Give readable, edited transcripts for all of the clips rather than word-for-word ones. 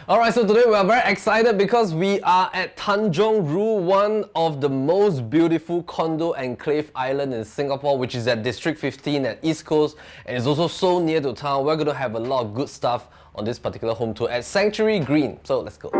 Alright, so today we are very excited because we are at Tanjong Rhu, one of the most beautiful condo enclave island in Singapore, which is at District 15 at East Coast, and it's also so near to town. We're going to have a lot of good stuff on this particular home tour at Sanctuary Green. So let's go.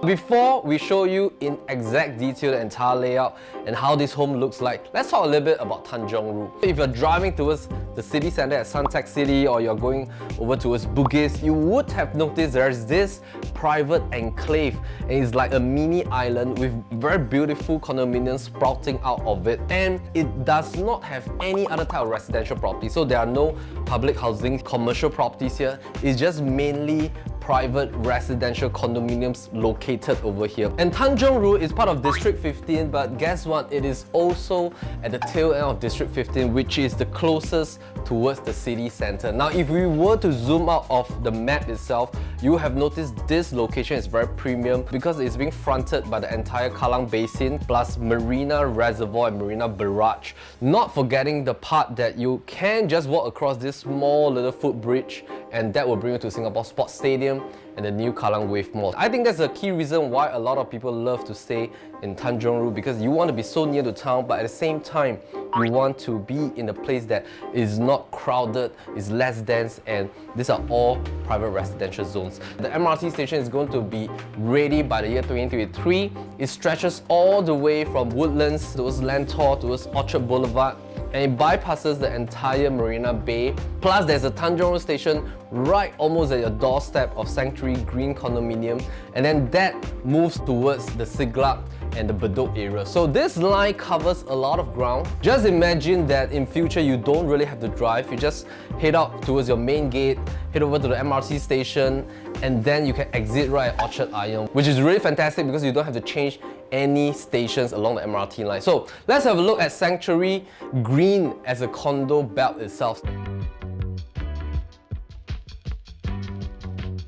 Before we show you in exact detail the entire layout and how this home looks like, let's talk a little bit about Tanjong Rhu. If you're driving towards the city centre at Suntec City or you're going over towards Bugis, you would have noticed there's this private enclave, and it's like a mini island with very beautiful condominiums sprouting out of it, and it does not have any other type of residential property. So there are no public housing, commercial properties here. It's just mainly private residential condominiums located over here. And Tanjong Rhu is part of District 15, but guess what? It is also at the tail end of District 15, which is the closest towards the city centre. Now, if we were to zoom out of the map itself, you have noticed this location is very premium because it's being fronted by the entire Kallang Basin, plus Marina Reservoir and Marina Barrage. Not forgetting the part that you can just walk across this small little footbridge, and that will bring you to Singapore Sports Stadium and the new Kallang Wave Mall. I think that's a key reason why a lot of people love to stay in Tanjong Rhu, because you want to be so near to town, but at the same time, you want to be in a place that is not crowded, is less dense, and these are all private residential zones. The MRT station is going to be ready by the year 2023. It stretches all the way from Woodlands towards Lentor, towards Orchard Boulevard, and it bypasses the entire Marina Bay. Plus, there's a Tanjong Rhu station right almost at your doorstep of Sanctuary Green condominium, and then that moves towards the Siglap and the Bedok area. So this line covers a lot of ground. Just imagine that in future you don't really have to drive. You just head out towards your main gate, head over to the MRT station, and then you can exit right at Orchard Iron, which is really fantastic because you don't have to change any stations along the MRT line. So let's have a look at Sanctuary Green as a condo belt itself.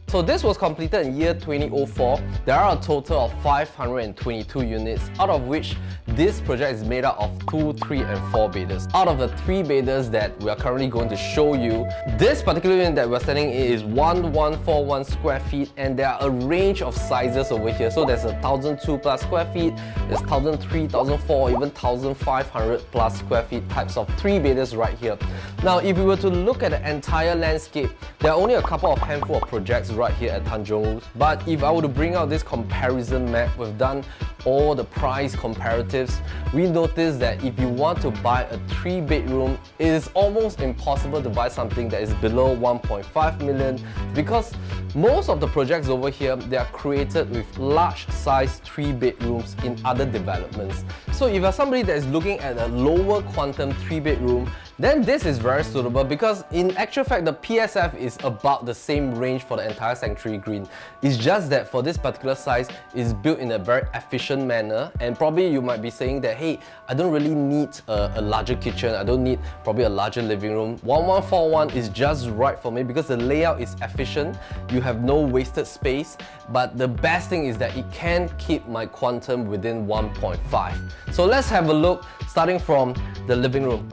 So this was completed in year 2004. There are a total of 522 units, out of which this project is made up of 2, 3 and 4 bedders. Out of the 3 bedders that we are currently going to show you, this particular unit that we're standing in is 1141 square feet, and there are a range of sizes over here. So there's 1,002 plus square feet, there's 1,003, 1,004, even 1,500 plus square feet types of 3 bedders right here. Now, if we were to look at the entire landscape, there are only a couple of handful of projects right here at Tanjong Rhu. But if I were to bring out this comparison map, we've done all the price comparatives. We noticed that if you want to buy a 3-bedroom, it is almost impossible to buy something that is below 1.5 million, because most of the projects over here, they are created with large size 3-bedrooms in other developments. So if you're somebody that is looking at a lower quantum 3-bedroom, then this is very suitable, because in actual fact the PSF is about the same range for the entire Sanctuary Green. It's just that for this particular size, it's built in a very efficient manner, and probably you might be saying that, hey, I don't really need a larger kitchen, I don't need probably a larger living room. 1141 is just right for me because the layout is efficient, you have no wasted space, but the best thing is that it can keep my quantum within 1.5. So let's have a look starting from the living room.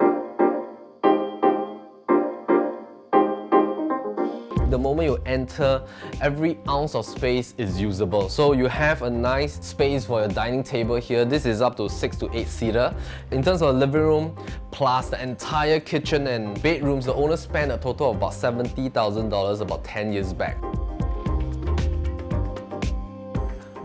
The moment you enter, every ounce of space is usable. So you have a nice space for your dining table here. This is up to 6 to 8 seater. In terms of the living room, plus the entire kitchen and bedrooms, the owner spent a total of about $70,000 about 10 years back.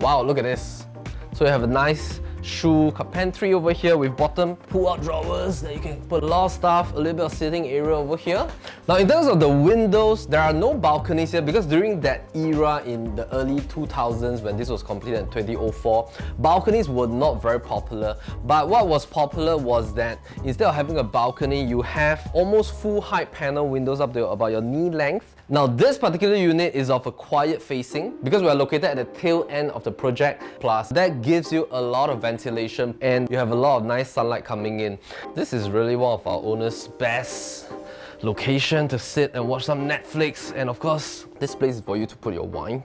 Wow, look at this. So you have a nice shoe pantry over here with bottom pull-out drawers that you can put a lot of stuff, a little bit of sitting area over here. Now, in terms of the windows, there are no balconies here because during that era in the early 2000s, when this was completed in 2004, balconies were not very popular. But what was popular was that instead of having a balcony, you have almost full height panel windows up to about your knee length. Now, this particular unit is of a quiet facing because we are located at the tail end of the project, plus that gives you a lot of ventilation and you have a lot of nice sunlight coming in. This is really one of our owner's best location to sit and watch some Netflix, and of course this place is for you to put your wine.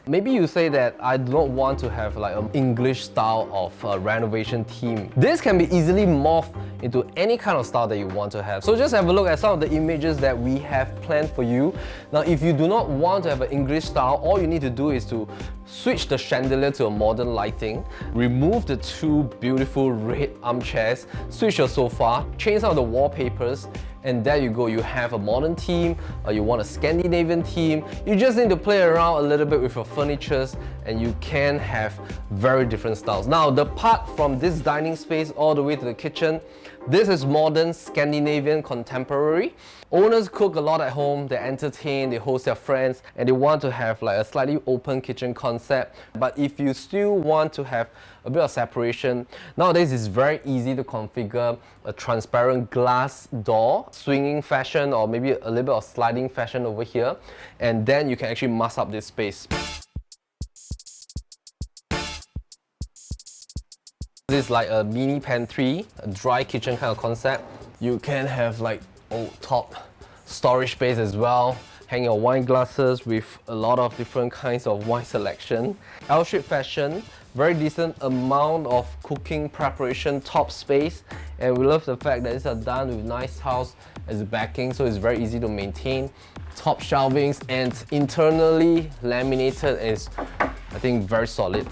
Maybe you say that I do not want to have like an English style of renovation theme. This can be easily morphed into any kind of style that you want to have. So just have a look at some of the images that we have planned for you. Now if you do not want to have an English style, all you need to do is to switch the chandelier to a modern lighting, remove the two beautiful red armchairs, switch your sofa, change some of the wallpapers, and there you go, you have a modern theme, or you want a Scandinavian theme. You just need to play around a little bit with your furnitures and you can have very different styles. Now, the part from this dining space all the way to the kitchen, this is modern, Scandinavian, contemporary. Owners cook a lot at home, they entertain, they host their friends, and they want to have like a slightly open kitchen concept. But if you still want to have a bit of separation, nowadays it's very easy to configure a transparent glass door, swinging fashion, or maybe a little bit of sliding fashion over here, and then you can actually mask up this space. This is like a mini pantry, a dry kitchen kind of concept. You can have like top storage space as well. Hang your wine glasses with a lot of different kinds of wine selection. L-shaped fashion, very decent amount of cooking preparation, top space. And we love the fact that these are done with nice tiles as backing, so it's very easy to maintain. Top shelvings, and internally laminated is, I think, very solid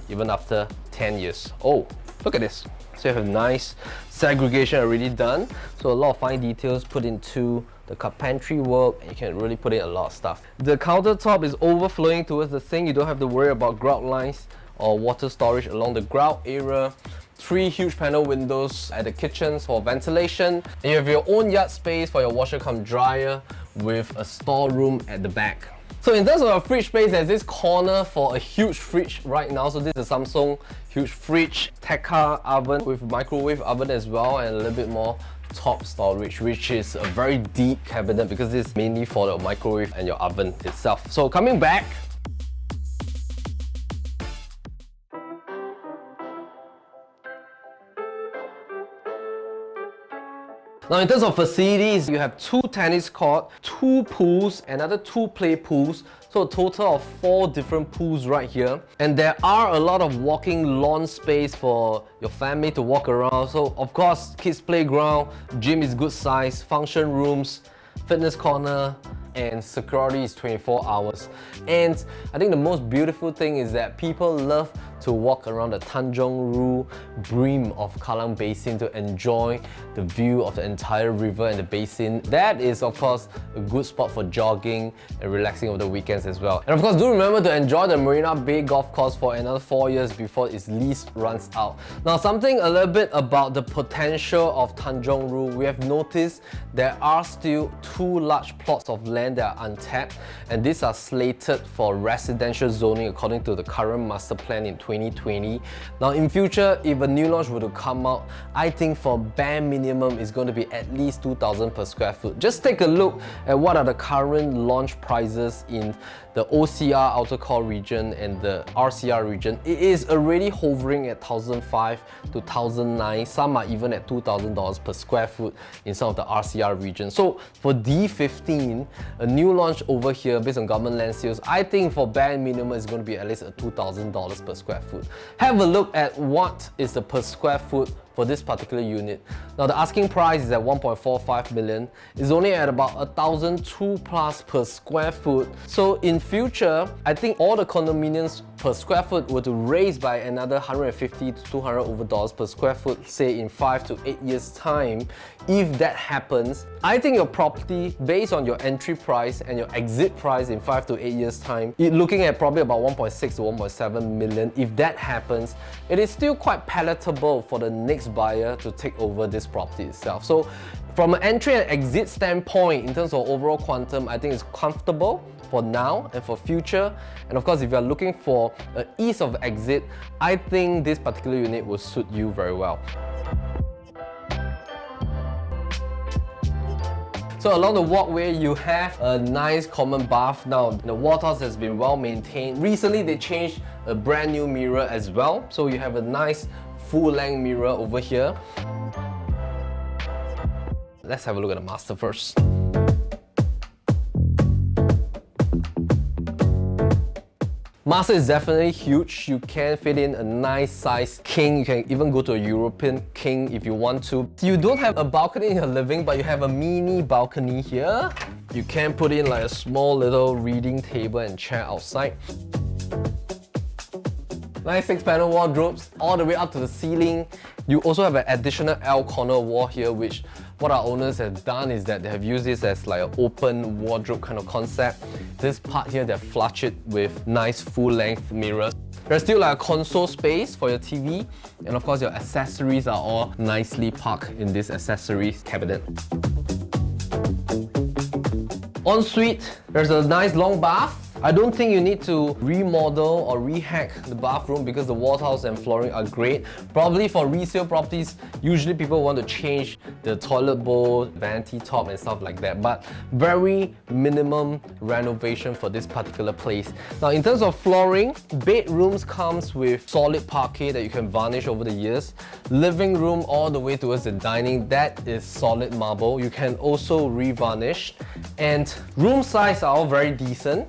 even after 10 years. Oh, look at this. So you have a nice segregation already done. So a lot of fine details put into the carpentry work, and you can really put in a lot of stuff. The countertop is overflowing towards the sink. You don't have to worry about grout lines or water storage along the grout area. 3 huge panel windows at the kitchens for ventilation. And you have your own yard space for your washer cum dryer with a storeroom at the back. So in terms of a fridge space, there's this corner for a huge fridge right now. So this is a Samsung huge fridge, Tekka oven with microwave oven as well, and a little bit more top storage, which is a very deep cabinet because this is mainly for the microwave and your oven itself. So coming back, now in terms of facilities, you have 2 tennis courts, 2 pools, another 2 play pools, so a total of 4 different pools right here. And there are a lot of walking lawn space for your family to walk around. So of course, kids playground, gym is good size, function rooms, fitness corner, and security is 24 hours. And I think the most beautiful thing is that people love to walk around the Tanjong Rhu brim of Kallang Basin to enjoy the view of the entire river and the basin. That is of course a good spot for jogging and relaxing over the weekends as well. And of course, do remember to enjoy the Marina Bay Golf Course for another 4 years before its lease runs out. Now, something a little bit about the potential of Tanjong Rhu. We have noticed there are still 2 large plots of land that are untapped, and these are slated for residential zoning according to the current master plan in 2020. Now in future, if a new launch were to come out, I think for bare minimum is going to be at least 2,000 per square foot. Just take a look at what are the current launch prices in the OCR outer core region and the RCR region. It is already hovering at 1,500 to 1,900. Some are even at $2,000 per square foot in some of the RCR regions. So for D15, a new launch over here based on government land sales, I think for bare minimum is going to be at least at $2,000 per square foot. Have a look at what is the per square foot for this particular unit. Now the asking price is at 1.45 million. It's only at about 1,002 plus per square foot. So in future, I think all the condominiums per square foot were to raise by another 150 to 200 over dollars per square foot, say in 5 to 8 years time. If that happens, I think your property, based on your entry price and your exit price in 5 to 8 years time, you're looking at probably about 1.6 to 1.7 million. If that happens, it is still quite palatable for the next buyer to take over this property itself. So from an entry and exit standpoint, in terms of overall quantum, I think it's comfortable for now and for future. And of course, if you're looking for an ease of exit, I think this particular unit will suit you very well. So along the walkway, you have a nice common bath. Now, the wall tiles has been well maintained. Recently, they changed a brand new mirror as well. So you have a nice full-length mirror over here. Let's have a look at the master first. master is definitely huge. You can fit in a nice size king. You can even go to a European king if you want to. You don't have a balcony in your living, but you have a mini balcony here. You can put in like a small little reading table and chair outside. Nice 6-panel wardrobes all the way up to the ceiling. You also have an additional L corner wall here, which what our owners have done is that they have used this as like an open wardrobe kind of concept. This part here, they've flushed it with nice full-length mirrors. There's still like a console space for your TV, and of course your accessories are all nicely parked in this accessories cabinet. Ensuite, there's a nice long bath. I don't think you need to remodel or rehack the bathroom because the wall tiles and flooring are great. Probably for resale properties, usually people want to change the toilet bowl, vanity top and stuff like that, but very minimum renovation for this particular place. Now in terms of flooring, bedrooms comes with solid parquet that you can varnish over the years. Living room all the way towards the dining, that is solid marble. You can also re-varnish, and room size are all very decent.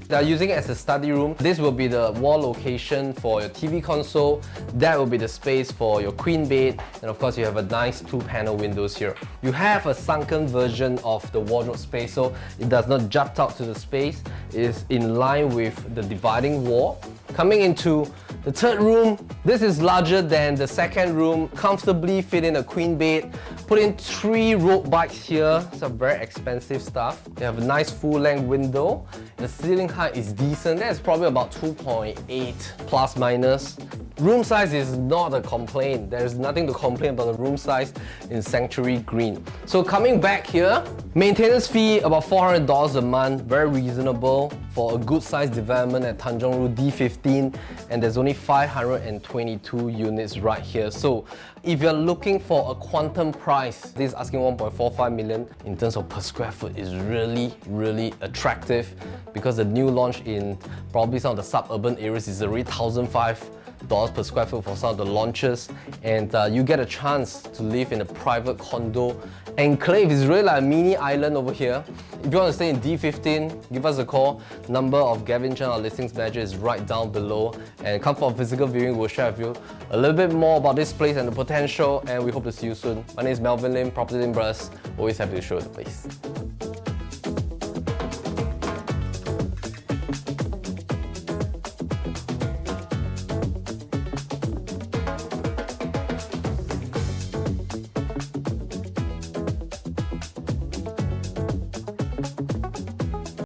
They are using it as a study room. This will be the wall location for your TV console. That will be the space for your queen bed. And of course, you have a nice 2-panel windows here. You have a sunken version of the wardrobe space, so it does not jut out to the space. It is in line with the dividing wall. Coming into the third room, this is larger than the second room. Comfortably fit in a queen bed. Put in 3 road bikes here. Some very expensive stuff. They have a nice full-length window. The ceiling height is decent. That's probably about 2.8 plus minus. Room size is not a complaint. There's nothing to complain about the room size in Sanctuary Green. So coming back here, maintenance fee about $400 a month, very reasonable for a good sized development at Tanjong Rhu D15, and there's only 522 units right here. So if you're looking for a quantum price, this is asking 1.45 million in terms of per square foot is really attractive, because the new launch in probably some of the suburban areas is already $1,500 per square foot for some of the launches, and you get a chance to live in a private condo enclave. It's really like a mini island over here. If you want to stay in D15, give us a call. Number of Gavin Chen, our listings manager, is right down below, and come for a physical viewing. We'll share with you a little bit more about this place and the potential, and we hope to see you soon. My name is Melvin Lim, PropertyLimBrothers. Always happy to show the place.